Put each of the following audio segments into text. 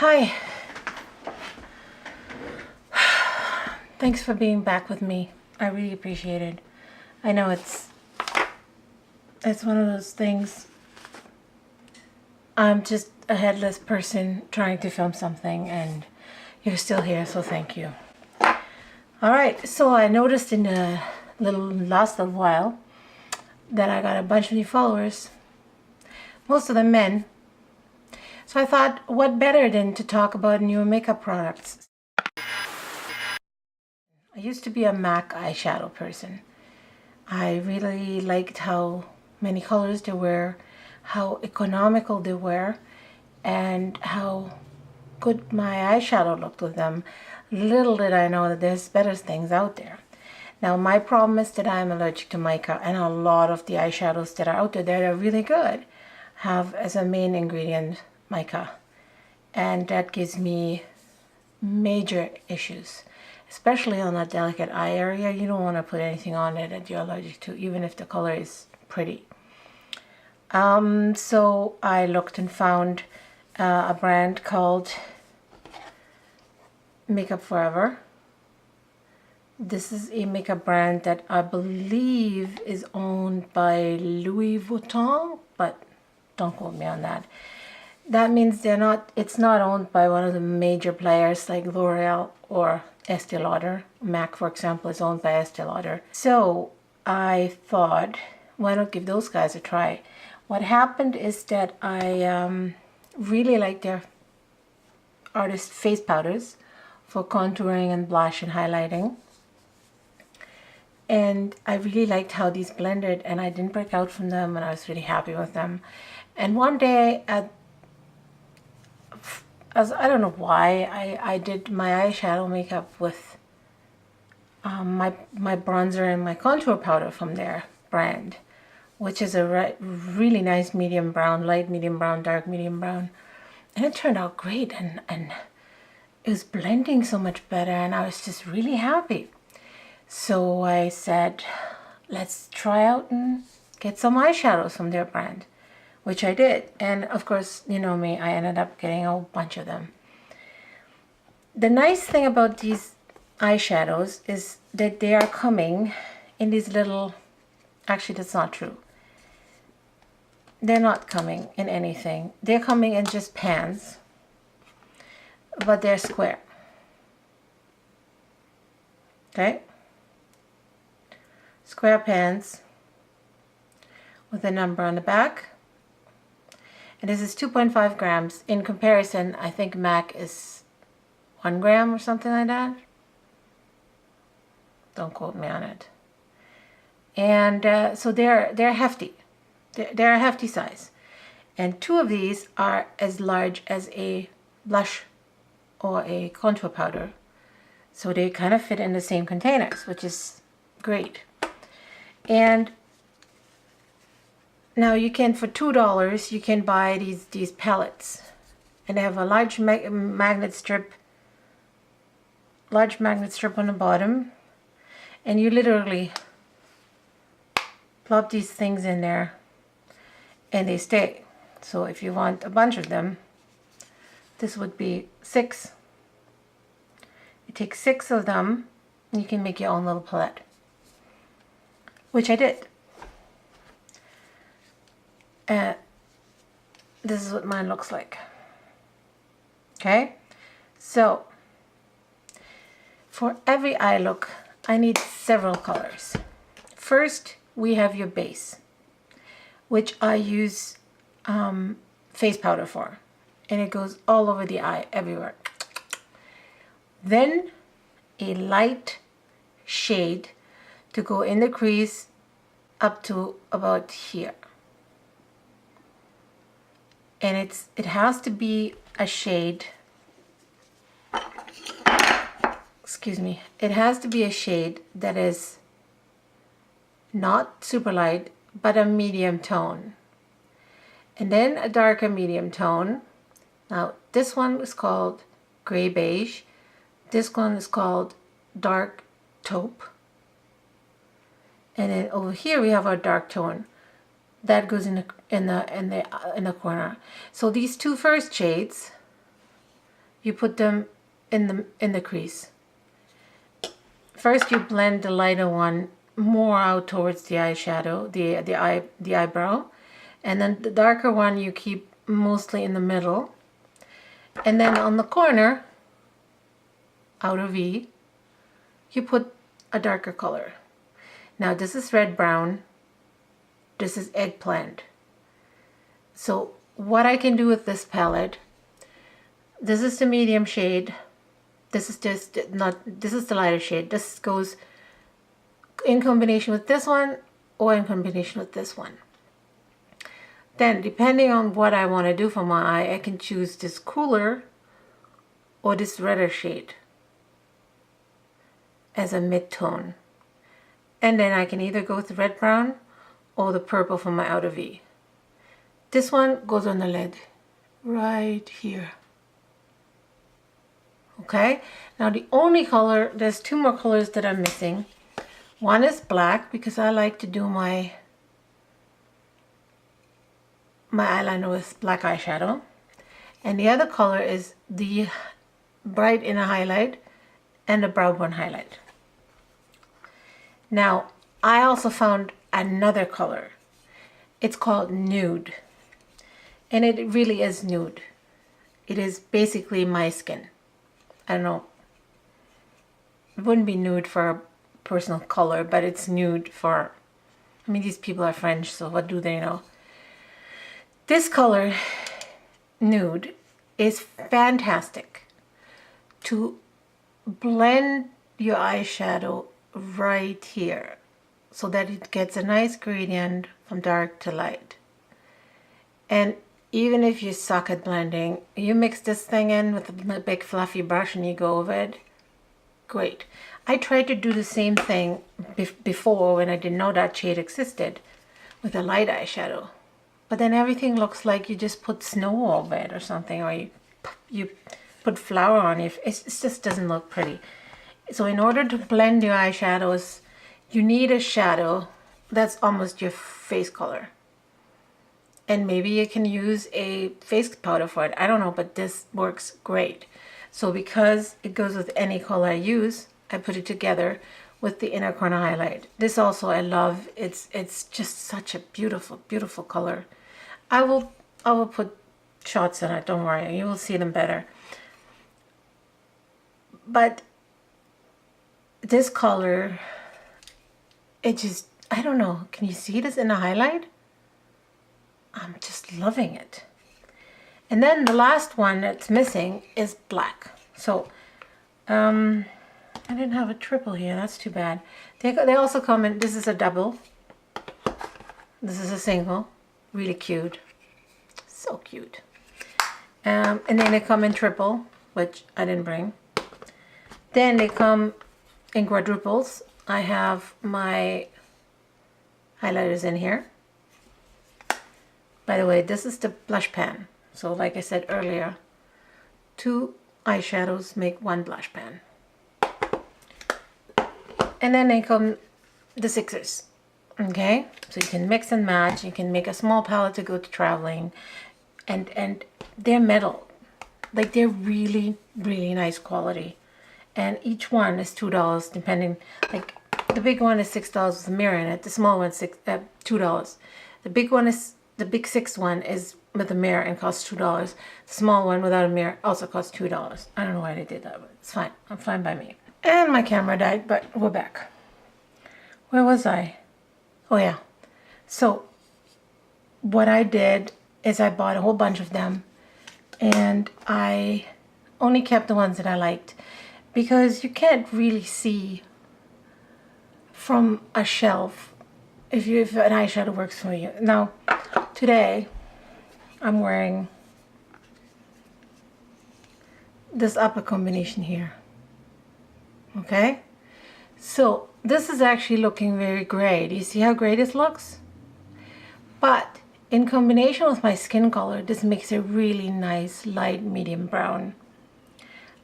Hi. Thanks for being back with me. I really appreciate it. I know it's one of those things. I'm just a headless person trying to film something and you're still here, so thank you. Alright, so I noticed in the last little while that I got a bunch of new followers. Most of them men. So I thought, what better than to talk about new makeup products? I used to be a MAC eyeshadow person. I really liked how many colors there were, how economical they were, and how good my eyeshadow looked with them. Little did I know that there's better things out there. Now my problem is that I'm allergic to mica, and a lot of the eyeshadows that are out there that are really good have as a main ingredient mica, and that gives me major issues, especially on a delicate eye area. You don't want to put anything on it that you're allergic to, even if the color is pretty. So I looked and found a brand called Makeup Forever. This is a makeup brand that I believe is owned by Louis Vuitton, but don't quote me on that. That means it's not owned by one of the major players like L'Oreal or Estee Lauder. MAC, for example, is owned by Estee Lauder. So I thought, why not give those guys a try? What happened is that I really like their artist face powders for contouring and blush and highlighting. And I really liked how these blended, and I didn't break out from them, and I was really happy with them. And one day, I don't know why, I did my eyeshadow makeup with my bronzer and my contour powder from their brand, which is a really nice medium brown, light medium brown, dark medium brown. And it turned out great, and it was blending so much better, and I was just really happy. So I said, let's try out and get some eyeshadows from their brand, which I did. And of course, you know me, I ended up getting a whole bunch of them. The nice thing about these eyeshadows is that they are coming in these little, actually that's not true. They're not coming in anything. They're coming in just pans, but they're square. Okay? Square pans with a number on the back. And this is 2.5 grams. In comparison, I think MAC is 1 gram or something like that. Don't quote me on it. And so they're hefty. They're a hefty size. And 2 of these are as large as a blush or a contour powder. So they kind of fit in the same containers, which is great. And now you can, for $2, you can buy these pellets, and they have a large magnet strip on the bottom, and you literally plop these things in there and they stay. So if you want a bunch of them, this would be 6. You take 6 of them, and you can make your own little palette, which I did. This is what mine looks like. Okay, so for every eye look, I need several colors. First, we have your base, which I use face powder for, and it goes all over the eye, everywhere. Then a light shade to go in the crease up to about here. And it has to be a shade, excuse me, it has to be a shade that is not super light, but a medium tone. And then a darker medium tone. Now this one is called gray beige. This one is called dark taupe. And then over here we have our dark tone. That goes in the corner. So these 2 first shades you put them in the crease. First you blend the lighter one more out towards the eyeshadow, the eyebrow, and then the darker one you keep mostly in the middle. And then on the corner, outer V, you put a darker color. Now this is red brown, this is eggplant. So what I can do with this palette, this is the medium shade, this is the lighter shade. This goes in combination with this one or in combination with this one. Then depending on what I want to do for my eye, I can choose this cooler or this redder shade as a mid-tone. And then I can either go with the red brown or the purple for my outer V. This one goes on the lid right here. Okay, now the only color, there's two more colors that I'm missing. One is black because I like to do my eyeliner with black eyeshadow. And the other color is the bright inner highlight and the browbone highlight. Now, I also found another color. It's called Nude. And it really is nude. It is basically my skin. I don't know. It wouldn't be nude for a personal color, but it's nude for, I mean, these people are French, so what do they know? This color, Nude, is fantastic to blend your eyeshadow right here so that it gets a nice gradient from dark to light. And even if you suck at blending, you mix this thing in with a big fluffy brush and you go over it, great. I tried to do the same thing before when I didn't know that shade existed with a light eyeshadow. But then everything looks like you just put snow over it or something, or you put flour on it. It just doesn't look pretty. So in order to blend your eyeshadows, you need a shadow that's almost your face color. And maybe you can use a face powder for it. I don't know, but this works great. So because it goes with any color I use, I put it together with the inner corner highlight. This also I love. It's just such a beautiful, beautiful color. I will put shots in it, don't worry. You will see them better. But this color, it just, I don't know. Can you see this in the highlight? I'm just loving it. And then the last one that's missing is black. So, I didn't have a triple here. That's too bad. They also come in, this is a double. This is a single. Really cute. So cute. And then they come in triple, which I didn't bring. Then they come in quadruples. I have my highlighters in here. By the way, this is the blush pan. So like I said earlier, 2 eyeshadows make 1 blush pan. And then they come the 6s. Okay, so you can mix and match. You can make a small palette to go to traveling. And they're metal. Like, they're really, really nice quality. And each one is $2 depending. Like, the big one is $6 with a mirror in it. The small one is $2. The big one is, the big 6 one is with a mirror and costs $2. The small one without a mirror also costs $2. I don't know why they did that, but it's fine. I'm fine by me. And my camera died, but we're back. Where was I? Oh yeah. So what I did is I bought a whole bunch of them, and I only kept the ones that I liked, because you can't really see from a shelf if an eyeshadow works for you. Now, today I'm wearing this upper combination here. Okay, so this is actually looking very gray. Do you see how gray this looks? But in combination with my skin color, this makes a really nice light medium brown.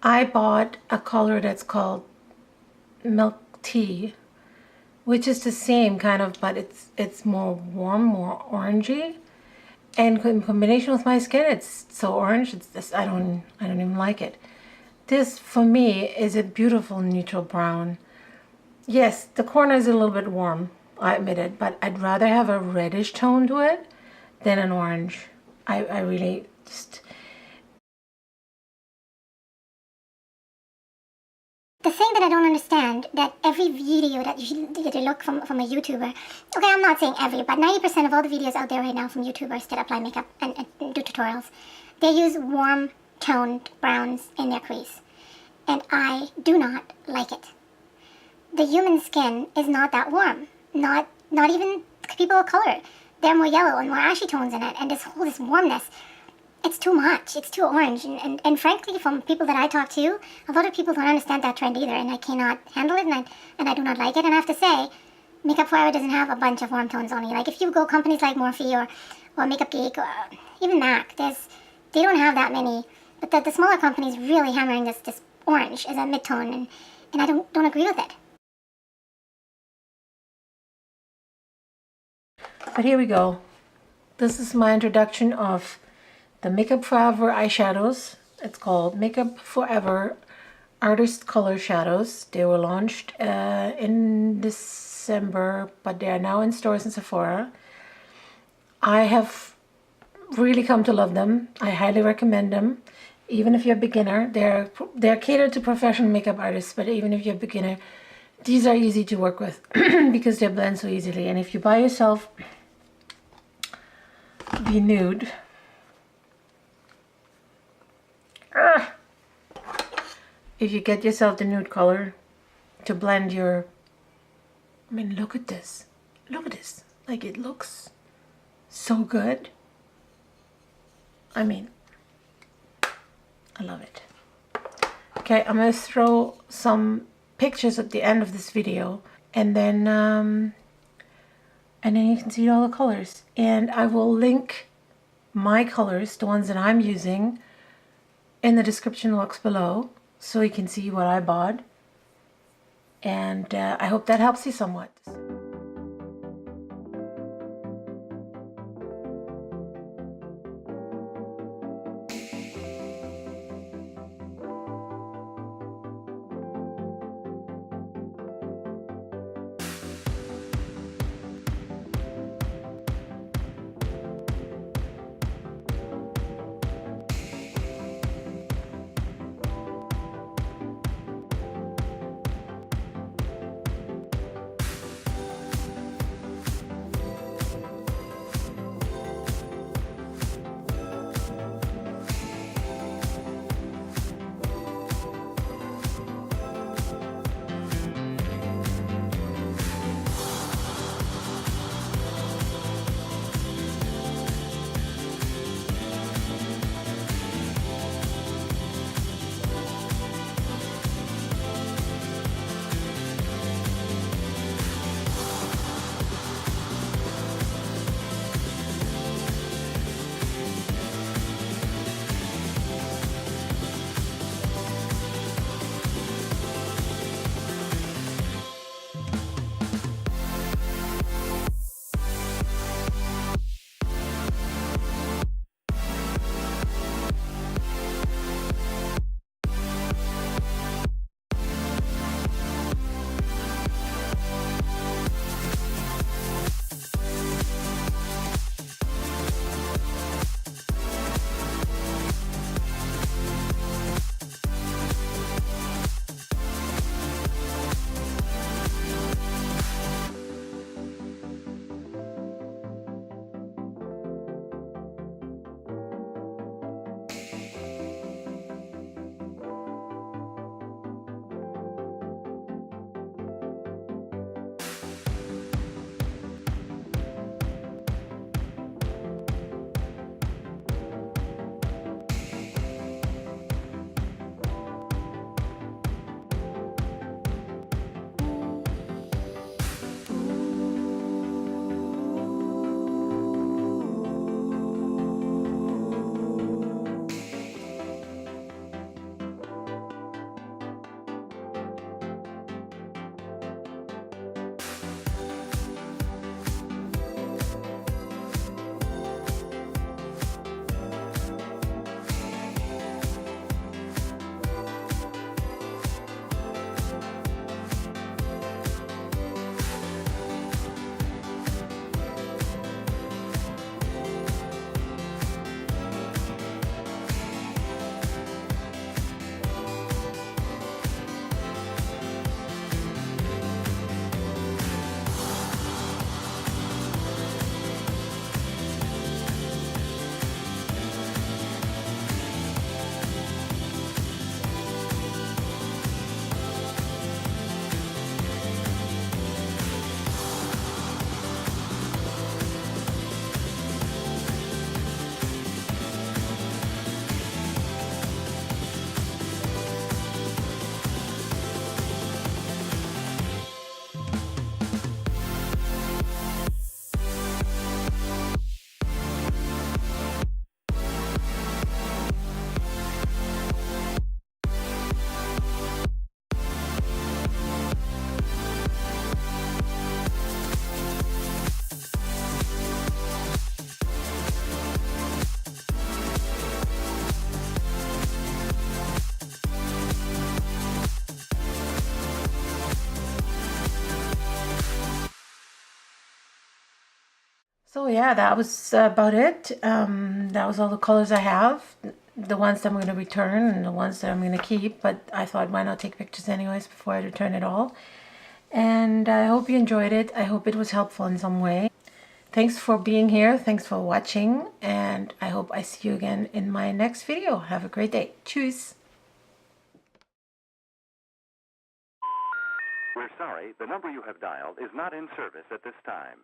I bought a color that's called Milk Tea, which is the same kind of, but it's more warm, more orangey. And in combination with my skin, it's so orange. It's just, I don't even like it. This for me is a beautiful neutral brown. Yes, the corner is a little bit warm, I admit it, but I'd rather have a reddish tone to it than an orange. I really just... The thing that I don't understand, that every video that you look from a YouTuber, okay, I'm not saying every, but 90% of all the videos out there right now from YouTubers that apply makeup and do tutorials, they use warm toned browns in their crease. And I do not like it. The human skin is not that warm. Not even people of color. They're more yellow and more ashy tones in it, and this warmness, it's too much. It's too orange. And frankly, from people that I talk to, a lot of people don't understand that trend either, and I cannot handle it, and I do not like it. And I have to say, Makeup Forever doesn't have a bunch of warm tones only. Like if you go companies like Morphe or Makeup Geek or even MAC, they don't have that many. But the smaller companies really hammering this orange as a mid-tone, and I don't agree with it. But here we go. This is my introduction of the Makeup Forever eyeshadows. It's called Makeup Forever Artist Color Shadows. They were launched in December, but they are now in stores in Sephora. I have really come to love them. I highly recommend them. Even if you're a beginner, they're catered to professional makeup artists, but even if you're a beginner, these are easy to work with because they blend so easily. And if you buy yourself the Nude, if you get yourself the nude color to blend your, I mean, look at this. Look at this. Like, it looks so good. I mean, I love it. Okay, I'm going to throw some pictures at the end of this video, and then you can see all the colors. And I will link my colors, the ones that I'm using, in the description box below, so you can see what I bought. And I hope that helps you somewhat. yeah, that was about it. That was all the colors I have. The ones that I'm going to return and the ones that I'm going to keep. But I thought, why not take pictures anyways before I return it all. And I hope you enjoyed it. I hope it was helpful in some way. Thanks for being here. Thanks for watching. And I hope I see you again in my next video. Have a great day. Tschüss. We're sorry, the number you have dialed is not in service at this time.